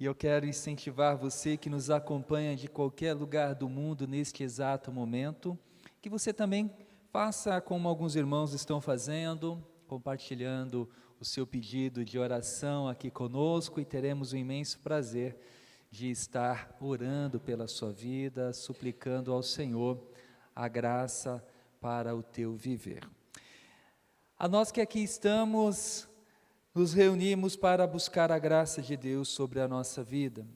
E eu quero incentivar você que nos acompanha de qualquer lugar do mundo neste exato momento, que você também faça como alguns irmãos estão fazendo, compartilhando o seu pedido de oração aqui conosco, e teremos o imenso prazer de estar orando pela sua vida, suplicando ao Senhor a graça para o teu viver. A nós que aqui estamos, nos reunimos para buscar a graça de Deus sobre a nossa vida.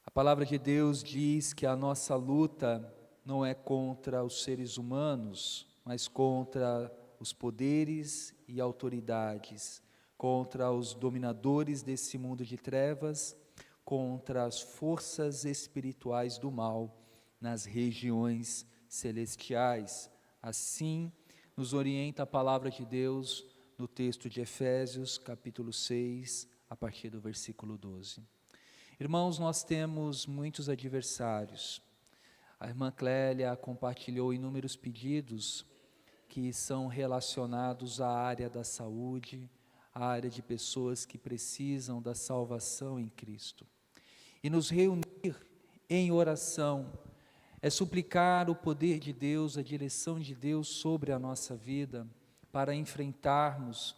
A palavra de Deus diz que a nossa luta não é contra os seres humanos, mas contra os poderes e autoridades, contra os dominadores desse mundo de trevas, contra as forças espirituais do mal nas regiões celestiais. Assim nos orienta a palavra de Deus no texto de Efésios, capítulo 6, a partir do versículo 12. Irmãos, nós temos muitos adversários. A irmã Clélia compartilhou inúmeros pedidos que são relacionados à área da saúde, à área de pessoas que precisam da salvação em Cristo. E nos reunir em oração é suplicar o poder de Deus, a direção de Deus sobre a nossa vida, para enfrentarmos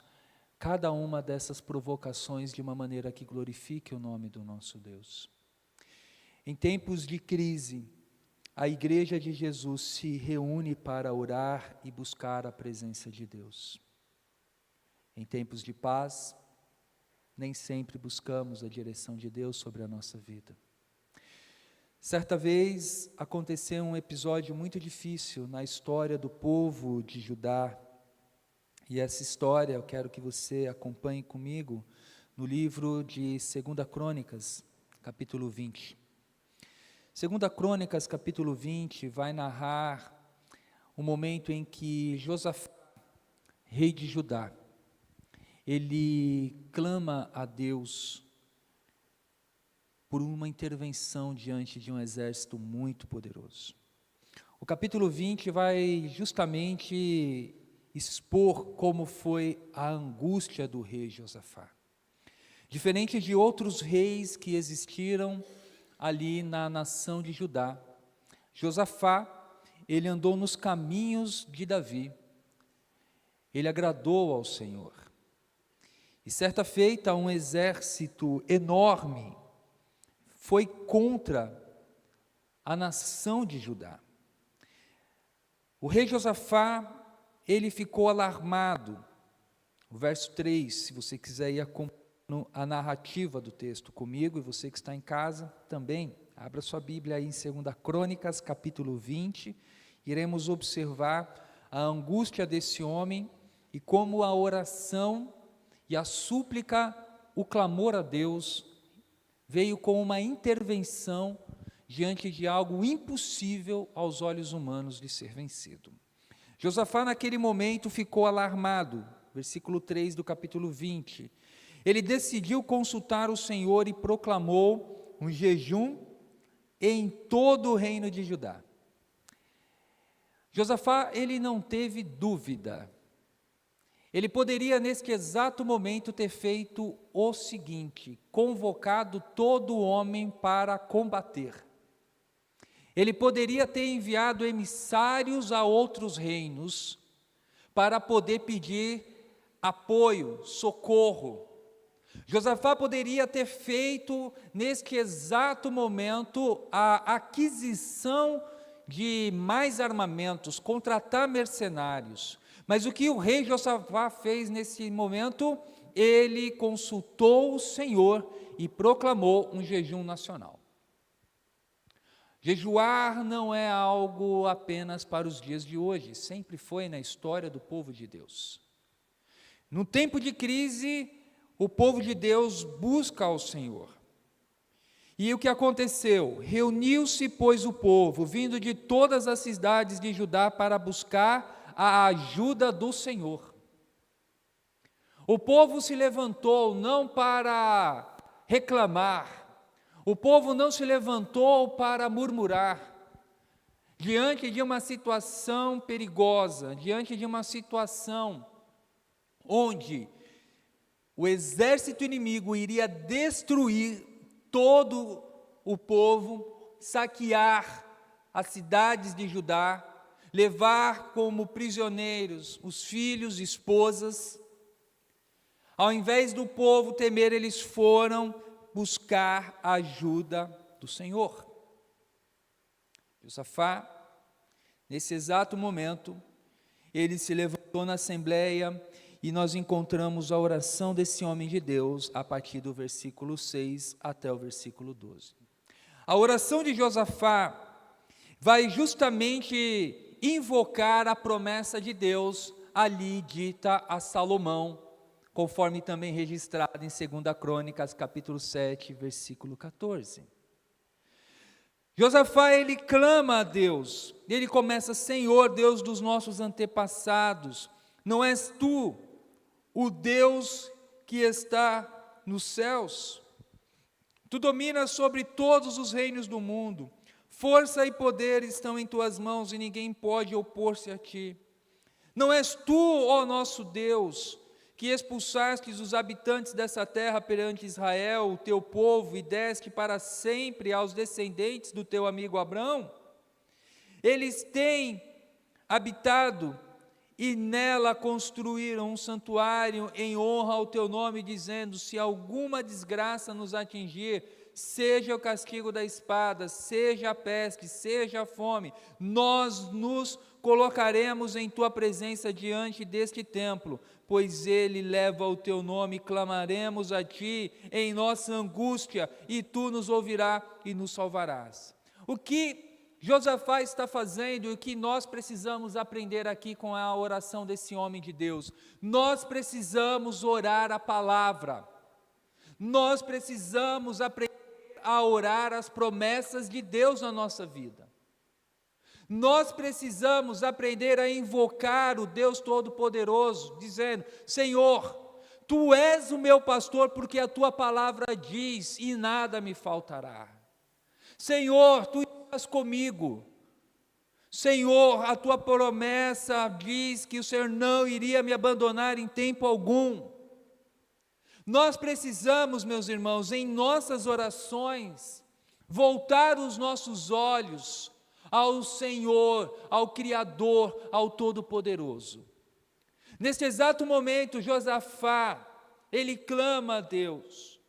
cada uma dessas provocações de uma maneira que glorifique o nome do nosso Deus. Em tempos de crise, a Igreja de Jesus se reúne para orar e buscar a presença de Deus. Em tempos de paz, nem sempre buscamos a direção de Deus sobre a nossa vida. Certa vez aconteceu um episódio muito difícil na história do povo de Judá. E essa história eu quero que você acompanhe comigo no livro de 2 Crônicas, capítulo 20. 2 Crônicas, capítulo 20, vai narrar o momento em que Josafá, rei de Judá, ele clama a Deus por uma intervenção diante de um exército muito poderoso. O capítulo 20 vai justamente expor como foi a angústia do rei Josafá. Diferente de outros reis que existiram ali na nação de Judá, Josafá, ele andou nos caminhos de Davi, ele agradou ao Senhor. E certa feita, um exército enorme foi contra a nação de Judá. O rei Josafá, ele ficou alarmado. O verso 3, se você quiser ir acompanhando a narrativa do texto comigo, e você que está em casa também, abra sua Bíblia aí em 2 Crônicas, capítulo 20, iremos observar a angústia desse homem e como a oração e a súplica, o clamor a Deus, veio com uma intervenção diante de algo impossível aos olhos humanos de ser vencido. Josafá naquele momento ficou alarmado, versículo 3 do capítulo 20, ele decidiu consultar o Senhor e proclamou um jejum em todo o reino de Judá. Josafá, ele não teve dúvida, ele poderia neste exato momento ter feito o seguinte, convocado todo homem para combater. Ele poderia ter enviado emissários a outros reinos para poder pedir apoio, socorro. Josafá poderia ter feito neste exato momento a aquisição de mais armamentos, contratar mercenários. Mas o que o rei Josafá fez nesse momento? Ele consultou o Senhor e proclamou um jejum nacional. Jejuar não é algo apenas para os dias de hoje, sempre foi na história do povo de Deus. No tempo de crise, o povo de Deus busca ao Senhor. E o que aconteceu? Reuniu-se, pois, o povo, vindo de todas as cidades de Judá para buscar a ajuda do Senhor. O povo se levantou não para reclamar, o povo não se levantou para murmurar, diante de uma situação perigosa, diante de uma situação onde o exército inimigo iria destruir todo o povo, saquear as cidades de Judá, levar como prisioneiros os filhos e esposas. Ao invés do povo temer, eles foram buscar a ajuda do Senhor. Josafá, nesse exato momento, ele se levantou na assembleia e nós encontramos a oração desse homem de Deus a partir do versículo 6 até o versículo 12. A oração de Josafá vai justamente invocar a promessa de Deus ali dita a Salomão, conforme também registrado em 2 Crônicas, capítulo 7, versículo 14. Josafá, ele clama a Deus, ele começa: Senhor, Deus dos nossos antepassados, não és tu o Deus que está nos céus? Tu dominas sobre todos os reinos do mundo, força e poder estão em tuas mãos e ninguém pode opor-se a ti. Não és tu, ó nosso Deus, que expulsastes os habitantes dessa terra perante Israel, o teu povo, e deste para sempre aos descendentes do teu amigo Abrão? Eles têm habitado e nela construíram um santuário em honra ao teu nome, dizendo: se alguma desgraça nos atingir, seja o castigo da espada, seja a peste, seja a fome, nós nos colocaremos em tua presença diante deste templo, pois ele leva o teu nome, clamaremos a ti em nossa angústia, e tu nos ouvirás e nos salvarás. O que Josafá está fazendo e o que nós precisamos aprender aqui com a oração desse homem de Deus? Nós precisamos orar a palavra, nós precisamos aprender a orar as promessas de Deus na nossa vida. Nós precisamos aprender a invocar o Deus Todo-Poderoso, dizendo: Senhor, Tu és o meu pastor, porque a Tua palavra diz, e nada me faltará. Senhor, Tu estás comigo. Senhor, a Tua promessa diz que o Senhor não iria me abandonar em tempo algum. Nós precisamos, meus irmãos, em nossas orações, voltar os nossos olhos ao Senhor, ao Criador, ao Todo-Poderoso. Neste exato momento, Josafá, ele clama a Deus,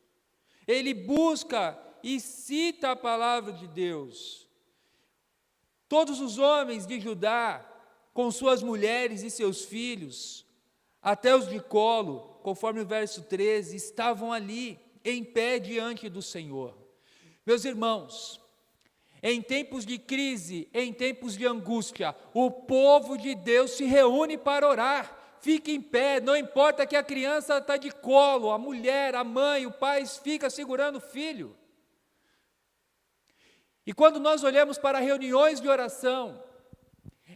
ele busca e cita a palavra de Deus. Todos os homens de Judá, com suas mulheres e seus filhos, até os de colo, conforme o verso 13, estavam ali, em pé diante do Senhor. Meus irmãos, em tempos de crise, em tempos de angústia, o povo de Deus se reúne para orar. Fica em pé, não importa que a criança está de colo, a mulher, a mãe, o pai fica segurando o filho. E quando nós olhamos para reuniões de oração,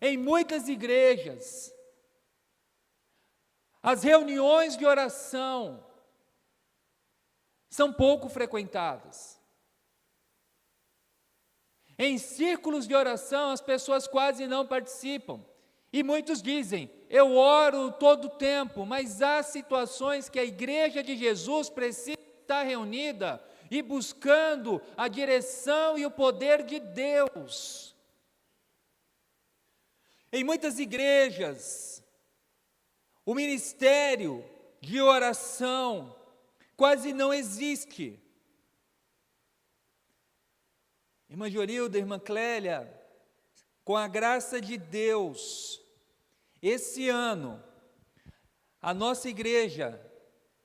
em muitas igrejas, as reuniões de oração são pouco frequentadas. Em círculos de oração, as pessoas quase não participam. E muitos dizem: eu oro todo o tempo, mas há situações que a igreja de Jesus precisa estar reunida e buscando a direção e o poder de Deus. Em muitas igrejas, o ministério de oração quase não existe. Irmã Jorilda, irmã Clélia, com a graça de Deus, esse ano, a nossa igreja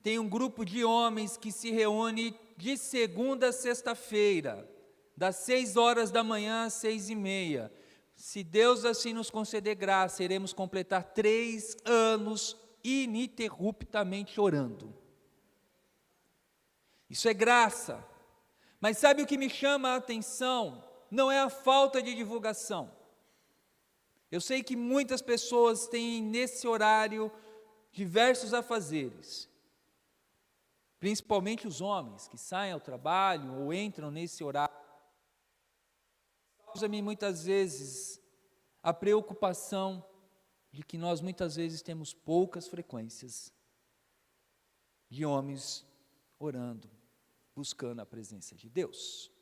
tem um grupo de homens que se reúne de segunda a sexta-feira, das 6 horas da manhã às 6:30. Se Deus assim nos conceder graça, iremos completar 3 anos ininterruptamente orando. Isso é graça. Mas sabe o que me chama a atenção? Não é a falta de divulgação. Eu sei que muitas pessoas têm nesse horário diversos afazeres, principalmente os homens que saem ao trabalho ou entram nesse horário. Causa-me muitas vezes a preocupação de que nós muitas vezes temos poucas frequências de homens orando. buscando a presença de Deus.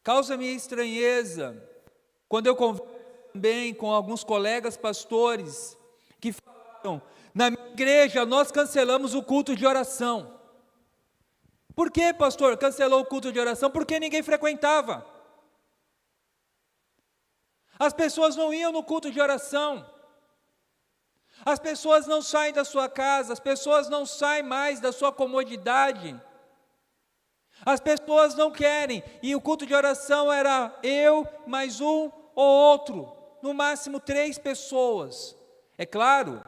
Causa-me estranheza quando eu converso também com alguns colegas pastores que falam: na minha igreja nós cancelamos o culto de oração. Por que, pastor, cancelou o culto de oração? Porque ninguém frequentava. As pessoas não iam no culto de oração. As pessoas não saem da sua casa, as pessoas não saem mais da sua comodidade. As pessoas não querem, e o culto de oração era eu, mais um ou outro, no máximo 3 pessoas. É claro,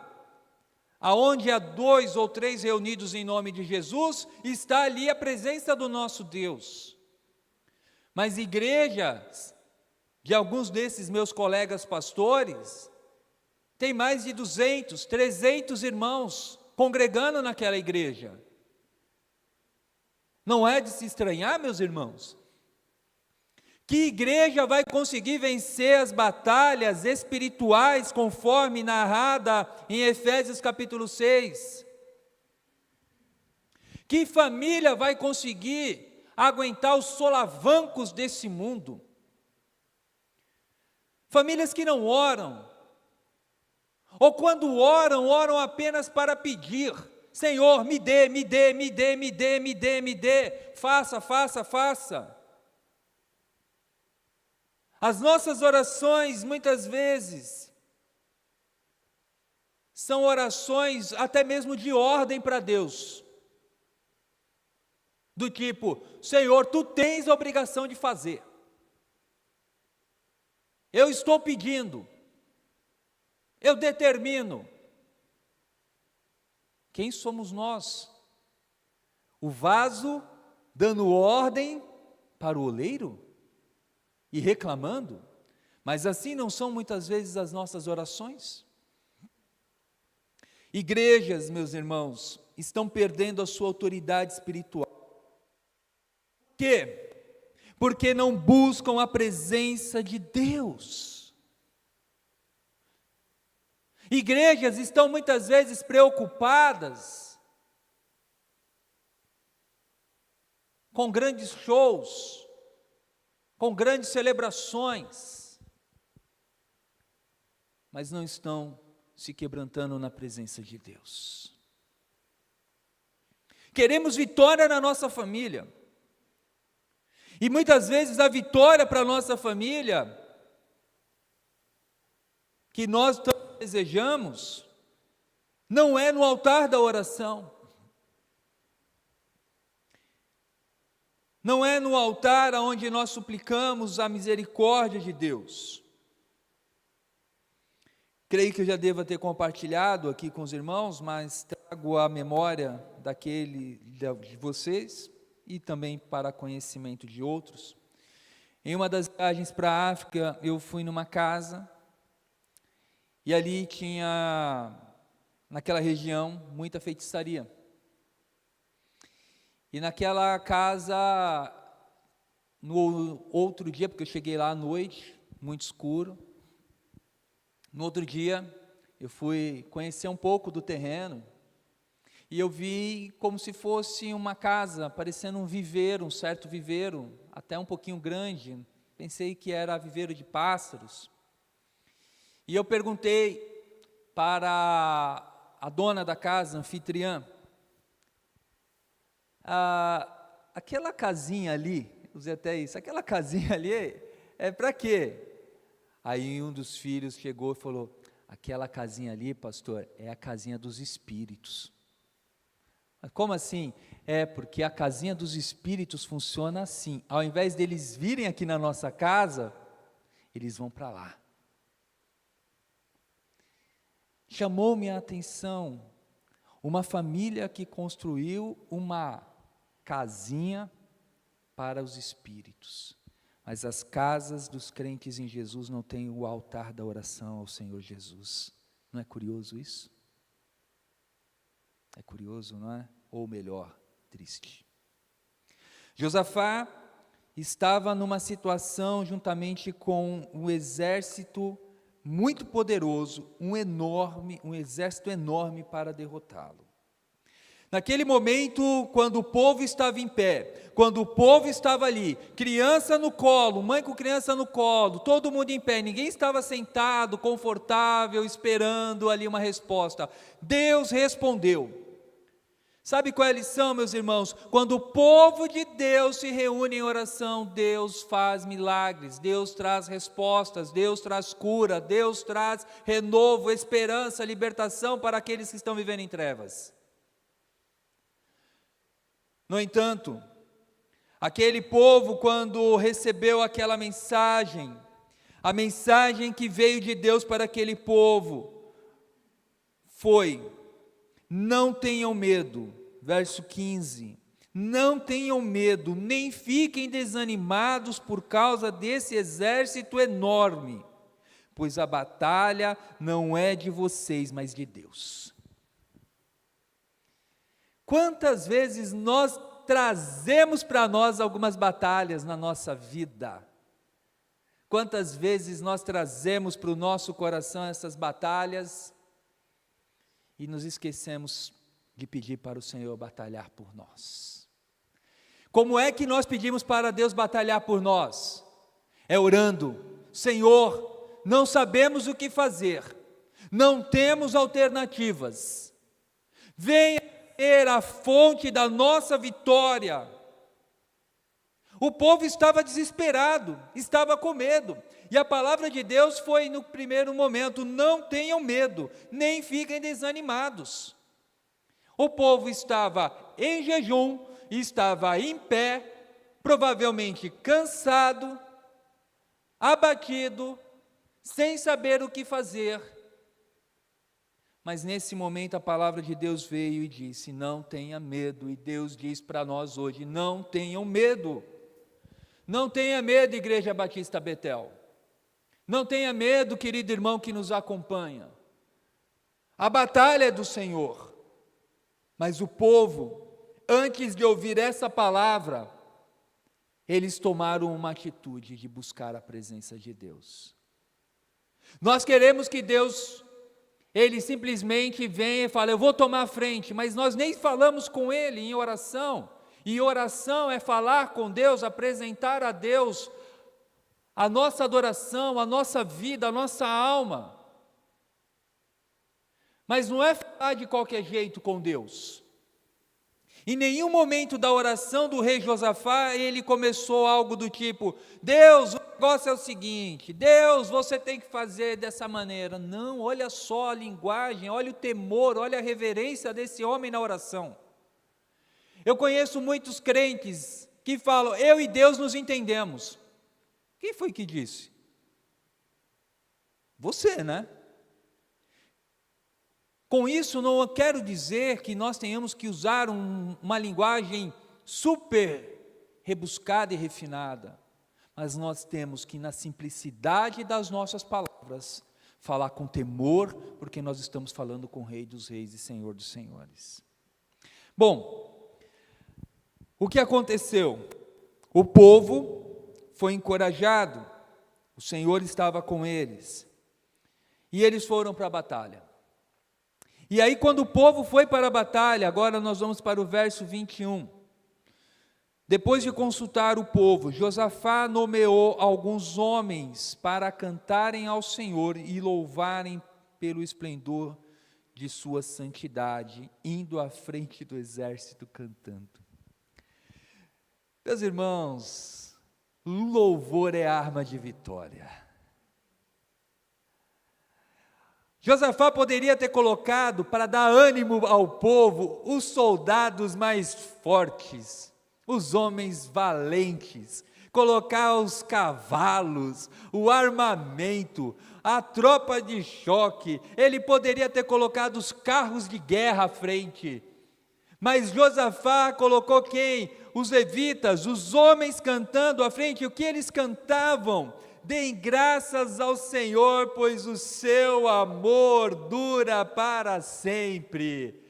aonde há 2 ou 3 reunidos em nome de Jesus, está ali a presença do nosso Deus. Mas igrejas de alguns desses meus colegas pastores, tem mais de 200, 300 irmãos congregando naquela igreja. Não é de se estranhar, meus irmãos? Que igreja vai conseguir vencer as batalhas espirituais, conforme narrada em Efésios capítulo 6? Que família vai conseguir aguentar os solavancos desse mundo? Famílias que não oram, ou quando oram, oram apenas para pedir: Senhor, me dê, me dê, me dê, me dê, me dê, me dê, faça, faça, faça. As nossas orações, muitas vezes, são orações até mesmo de ordem para Deus, do tipo: Senhor, Tu tens a obrigação de fazer. Eu estou pedindo, eu determino. Quem somos nós? O vaso dando ordem para o oleiro e reclamando? Mas assim não são muitas vezes as nossas orações? Igrejas, meus irmãos, estão perdendo a sua autoridade espiritual. Por quê? Porque não buscam a presença de Deus. Igrejas estão muitas vezes preocupadas com grandes shows, com grandes celebrações, mas não estão se quebrantando na presença de Deus. Queremos vitória na nossa família, e muitas vezes a vitória para a nossa família, que nós tanto desejamos, não é no altar da oração, não é no altar onde nós suplicamos a misericórdia de Deus. Creio que eu já devo ter compartilhado aqui com os irmãos, mas trago a memória de vocês e também para conhecimento de outros. Em uma das viagens para a África, eu fui numa casa, e ali tinha, naquela região, muita feitiçaria. E naquela casa, no outro dia, porque eu cheguei lá à noite, muito escuro, no outro dia, eu fui conhecer um pouco do terreno, e eu vi como se fosse uma casa, parecendo um viveiro, um certo viveiro, até um pouquinho grande. Pensei que era viveiro de pássaros. E eu perguntei para a dona da casa, anfitriã, aquela casinha ali, usei até isso, aquela casinha ali é para quê? Aí um dos filhos chegou e falou: aquela casinha ali, pastor, é a casinha dos espíritos. Mas como assim? É porque a casinha dos espíritos funciona assim: ao invés deles virem aqui na nossa casa, eles vão para lá. Chamou-me a atenção uma família que construiu uma casinha para os espíritos, mas as casas dos crentes em Jesus não têm o altar da oração ao Senhor Jesus. Não é curioso isso? É curioso, não é? Ou melhor, triste. Josafá estava numa situação juntamente com um exército muito poderoso, um exército enorme para derrotá-lo. Naquele momento, quando o povo estava em pé, quando o povo estava ali, criança no colo, mãe com criança no colo, todo mundo em pé, ninguém estava sentado, confortável, esperando ali uma resposta. Deus respondeu. Sabe qual é a lição, meus irmãos? Quando o povo de Deus se reúne em oração, Deus faz milagres, Deus traz respostas, Deus traz cura, Deus traz renovo, esperança, libertação para aqueles que estão vivendo em trevas. No entanto, aquele povo, quando recebeu aquela mensagem, a mensagem que veio de Deus para aquele povo, foi: não tenham medo, verso 15, não tenham medo, nem fiquem desanimados por causa desse exército enorme, pois a batalha não é de vocês, mas de Deus. Quantas vezes nós trazemos para nós algumas batalhas na nossa vida? Quantas vezes nós trazemos para o nosso coração essas batalhas e nos esquecemos de pedir para o Senhor batalhar por nós? Como é que nós pedimos para Deus batalhar por nós? É orando: Senhor, não sabemos o que fazer, não temos alternativas, venha ser a fonte da nossa vitória. O povo estava desesperado, estava com medo, e a palavra de Deus foi no primeiro momento: não tenham medo, nem fiquem desanimados. O povo estava em jejum, estava em pé, provavelmente cansado, abatido, sem saber o que fazer. Mas nesse momento a palavra de Deus veio e disse: não tenha medo. E Deus diz para nós hoje: não tenham medo. Não tenha medo, Igreja Batista Betel. Não tenha medo, querido irmão que nos acompanha. A batalha é do Senhor. Mas o povo, antes de ouvir essa palavra, eles tomaram uma atitude de buscar a presença de Deus. Nós queremos que Deus, Ele simplesmente venha e fale: eu vou tomar a frente, mas nós nem falamos com Ele em oração. E oração é falar com Deus, apresentar a Deus a nossa adoração, a nossa vida, a nossa alma. Mas não é falar de qualquer jeito com Deus. Em nenhum momento da oração do rei Josafá, ele começou algo do tipo: Deus, o negócio é o seguinte, Deus, você tem que fazer dessa maneira. Não, olha só a linguagem, olha o temor, olha a reverência desse homem na oração. Eu conheço muitos crentes que falam: eu e Deus nos entendemos. Quem foi que disse? Você, né? Com isso, não quero dizer que nós tenhamos que usar uma linguagem super rebuscada e refinada, mas nós temos que, na simplicidade das nossas palavras, falar com temor, porque nós estamos falando com o Rei dos Reis e Senhor dos Senhores. Bom, o que aconteceu? O povo foi encorajado, o Senhor estava com eles, e eles foram para a batalha. E aí, quando o povo foi para a batalha, agora nós vamos para o verso 21. Depois de consultar o povo, Josafá nomeou alguns homens para cantarem ao Senhor e louvarem pelo esplendor de sua santidade, indo à frente do exército cantando. Meus irmãos, louvor é arma de vitória. Josafá poderia ter colocado, para dar ânimo ao povo, os soldados mais fortes, os homens valentes, colocar os cavalos, o armamento, a tropa de choque. Ele poderia ter colocado os carros de guerra à frente, mas Josafá colocou quem? Os levitas, os homens cantando à frente. O que eles cantavam? Deem graças ao Senhor, pois o seu amor dura para sempre.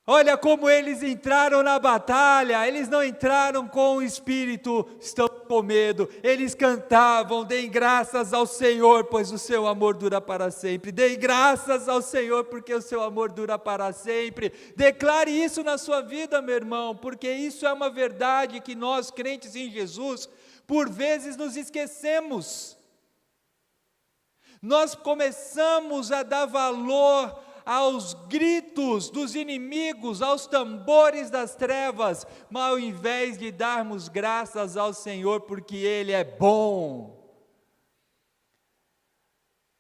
Olha como eles entraram na batalha, eles não entraram com o espírito, estão com medo, eles cantavam, deem graças ao Senhor, pois o seu amor dura para sempre, deem graças ao Senhor, porque o seu amor dura para sempre, declare isso na sua vida, meu irmão, porque isso é uma verdade que nós, crentes em Jesus, por vezes nos esquecemos, nós começamos a dar valor aos gritos dos inimigos, aos tambores das trevas, mas ao invés de darmos graças ao Senhor, porque Ele é bom.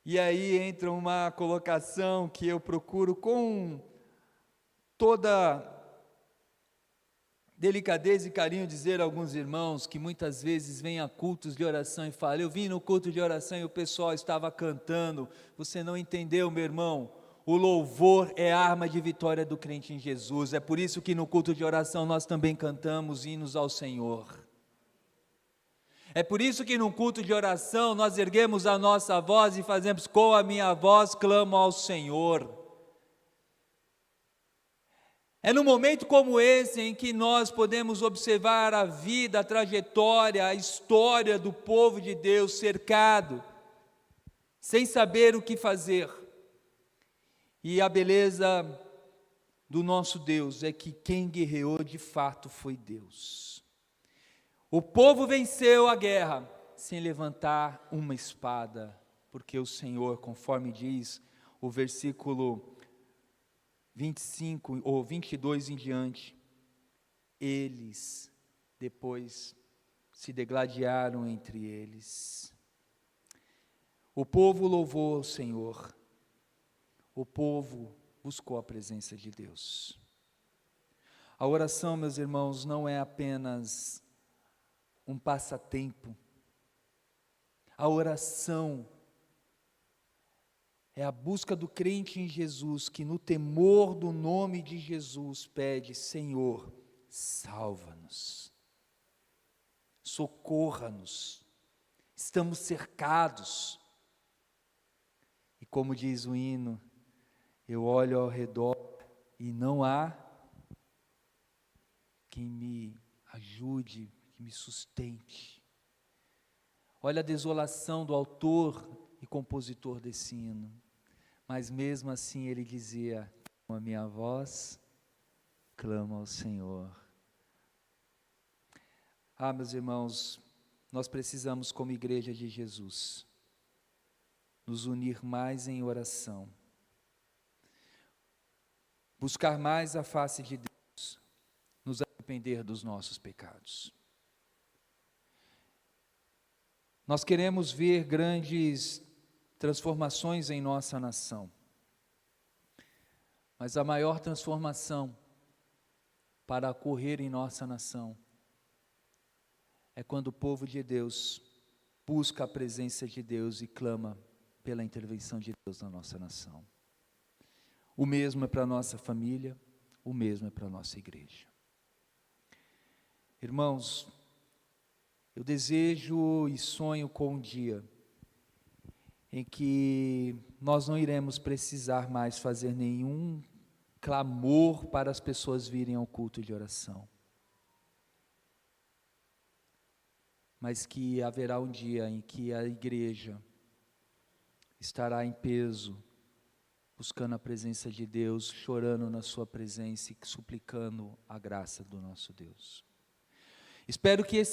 E aí entra uma colocação que eu procuro com toda delicadeza e carinho dizer a alguns irmãos que muitas vezes vêm a cultos de oração e falam: eu vim no culto de oração e o pessoal estava cantando. Você não entendeu, meu irmão? O louvor é a arma de vitória do crente em Jesus, é por isso que no culto de oração nós também cantamos hinos ao Senhor, é por isso que no culto de oração nós erguemos a nossa voz e fazemos: com a minha voz clamo ao Senhor. É no momento como esse em que nós podemos observar a vida, a trajetória, a história do povo de Deus cercado, sem saber o que fazer. E a beleza do nosso Deus é que quem guerreou de fato foi Deus. O povo venceu a guerra sem levantar uma espada, porque o Senhor, conforme diz o versículo 25 ou 22 em diante, eles depois se degladiaram entre eles. O povo louvou o Senhor. O povo buscou a presença de Deus. A oração, meus irmãos, não é apenas um passatempo. A oração é a busca do crente em Jesus, que no temor do nome de Jesus pede: Senhor, salva-nos, socorra-nos, estamos cercados. E como diz o hino, eu olho ao redor e não há quem me ajude, que me sustente. Olha a desolação do autor e compositor desse hino, mas mesmo assim ele dizia: com a minha voz clamo ao Senhor. Meus irmãos, nós precisamos, como igreja de Jesus, nos unir mais em oração, buscar mais a face de Deus, nos arrepender dos nossos pecados. Nós queremos ver grandes transformações em nossa nação, mas a maior transformação para ocorrer em nossa nação é quando o povo de Deus busca a presença de Deus e clama pela intervenção de Deus na nossa nação. O mesmo é para a nossa família, o mesmo é para a nossa igreja. Irmãos, eu desejo e sonho com um dia em que nós não iremos precisar mais fazer nenhum clamor para as pessoas virem ao culto de oração, mas que haverá um dia em que a igreja estará em peso, buscando a presença de Deus, chorando na sua presença e suplicando a graça do nosso Deus. Espero que esse